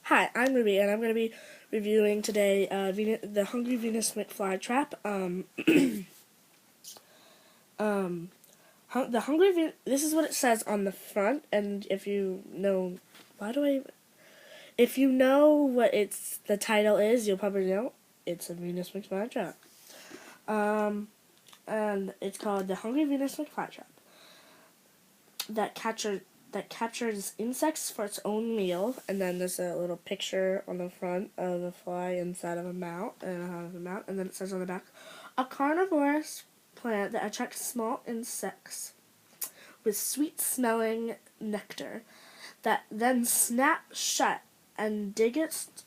Hi, I'm Ruby, and I'm going to be reviewing today the Hungry Venus FLYTRAP. The Hungry Venus. This is what it says on the front, and if you know, if you know what the title is, you'll probably know it's a Venus FLYTRAP. And it's called the Hungry Venus FLYTRAP that captures insects for its own meal, and then there's a little picture on the front of a fly inside of a mount, and then it says on the back, a carnivorous plant that attracts small insects with sweet-smelling nectar that then snaps shut and digests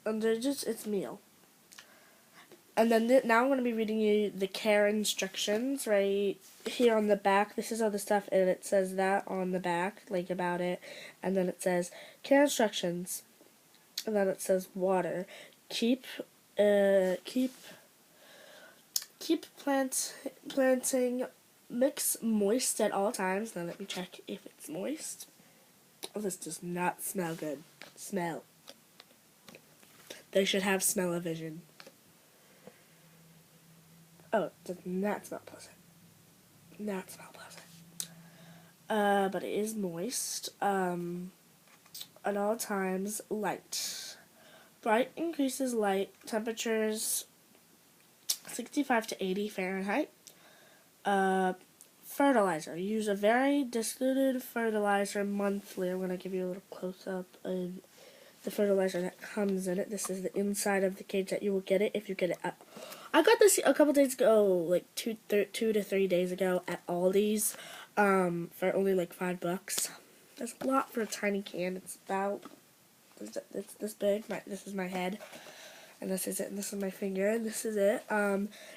its meal. And then now I'm going to be reading you the care instructions right here on the back. This is all the stuff, and it says that on the back, like about it. And then it says care instructions, and then it says water. Keep planting mix moist at all times. Now let me check if it's moist. Oh, this does not smell good. Smell. They should have smell-o-vision. Oh, it does not smell pleasant. Not smell pleasant. But it is moist. At all times, light. Bright increases light. Temperatures 65 to 80 Fahrenheit. Fertilizer. Use a very diluted fertilizer monthly. I'm going to give you a little close-up of the fertilizer that comes in it. This is the inside of the cage that you will get it if you get it at... I got this a couple days ago, like 2 to 3 days ago at Aldi's, for only like $5. That's a lot for a tiny can. It's about, it's this big. This is my head, and this is it, and this is my finger, and this is it.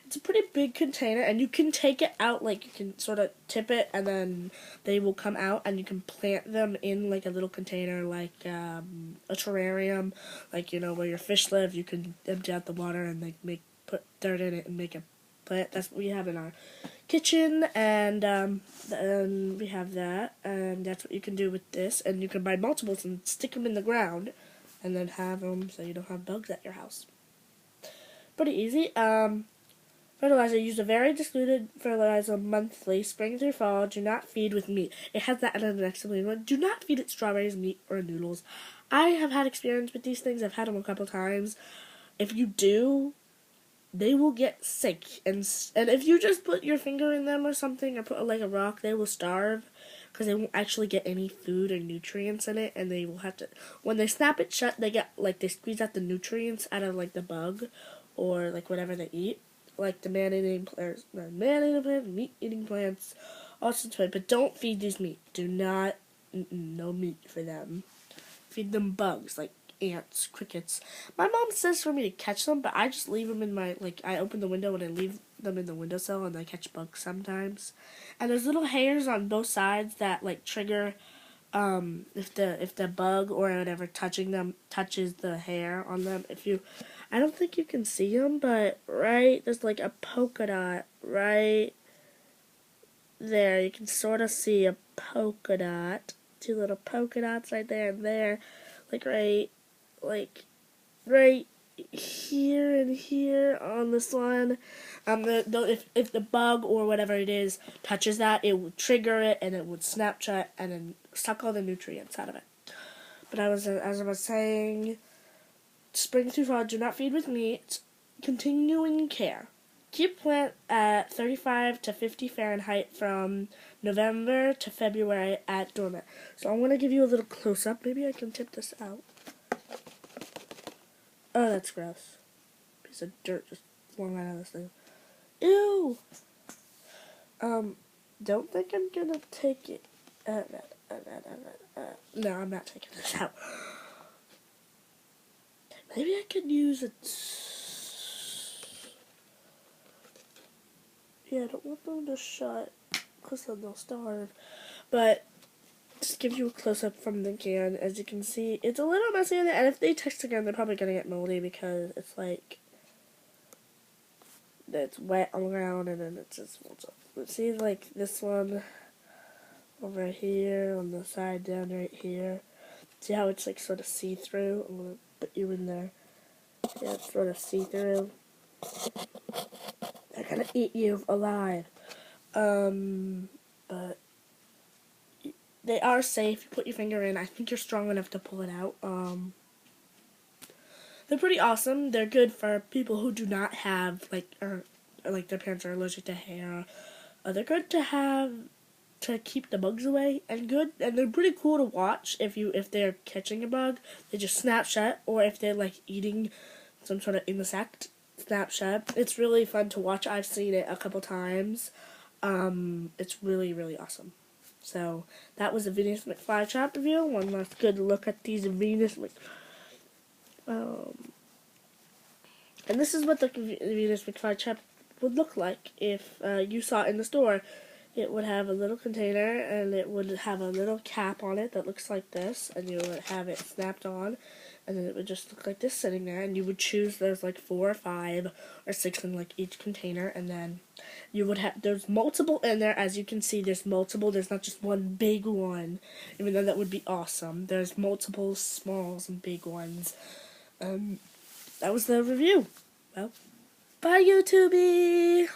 It's a pretty big container, and you can take it out, like you can sort of tip it, and then they will come out, and you can plant them in like a little container, like a terrarium, like, you know, where your fish live. You can empty out the water and like put dirt in it and make a plant. That's what we have in our kitchen, and we have that, and that's what you can do with this. And you can buy multiples and stick them in the ground, and then have them so you don't have bugs at your house. Pretty easy. Fertilizer. Use a very diluted fertilizer monthly, spring through fall. Do not feed with meat. It has that in the next one. Do not feed it strawberries, meat, or noodles. I have had experience with these things. I've had them a couple times. If you do, they will get sick, and if you just put your finger in them or something, or put like a rock, they will starve, because they won't actually get any food or nutrients in it, and they will have to, when they snap it shut, they squeeze out the nutrients out of like the bug, or like whatever they eat, like the man-eating plants, meat-eating plants, also fine, but don't feed these meat. Do not, no meat for them. Feed them bugs, like ants, crickets. My mom says for me to catch them, but I just leave them in my, like, I open the window and I leave them in the windowsill, and I catch bugs sometimes. And there's little hairs on both sides that like trigger if the bug or whatever touching them touches the hair on them. I don't think you can see them, but right there's like a polka dot right there. You can sort of see a polka dot, 2 little polka dots right there and there, like right here and here on this one. If the bug or whatever it is touches that, it would trigger it, and it would snap shut and then suck all the nutrients out of it. But as I was saying, spring through fall, do not feed with meat. Continuing care. Keep plant at 35 to 50 Fahrenheit from November to February at dormant. So I'm going to give you a little close-up. Maybe I can tip this out. Oh, that's gross. Piece of dirt just flung out of this thing. Ew! Don't think I'm gonna take it. No, I'm not taking this out. Maybe I could use it. Yeah, I don't want them to shut, because then they'll starve. But just give you a close-up from the can. As you can see, it's a little messy in there, and if they touch again, they're probably gonna get moldy, because it's like it's wet on the ground, and then it just molds up. But see, like this one over here on the side down right here, See how it's like sort of see-through? I'm gonna put you in there. Yeah, it's sort of see-through. They're gonna eat you alive. But they are safe. You put your finger in. I think you're strong enough to pull it out. They're pretty awesome. They're good for people who do not have, like, or like their parents are allergic to hair. They're good to have to keep the bugs away, and they're pretty cool to watch if they're catching a bug. They just snapshot, or if they're like eating some sort of insect, snapshot. It's really fun to watch. I've seen it a couple times. It's really, really awesome. So that was a Venus FLYTRAP review. One last good look at these Venus. And this is what the Venus FLYTRAP would look like if you saw it in the store. It would have a little container, and it would have a little cap on it that looks like this, and you would have it snapped on, and then it would just look like this sitting there, and you would choose, there's like 4 or 5 or 6 in like each container, and then you would have, there's multiple in there. As you can see, there's multiple, there's not just one big one, even though that would be awesome. There's multiple smalls and big ones. That was the review. Well, bye YouTube!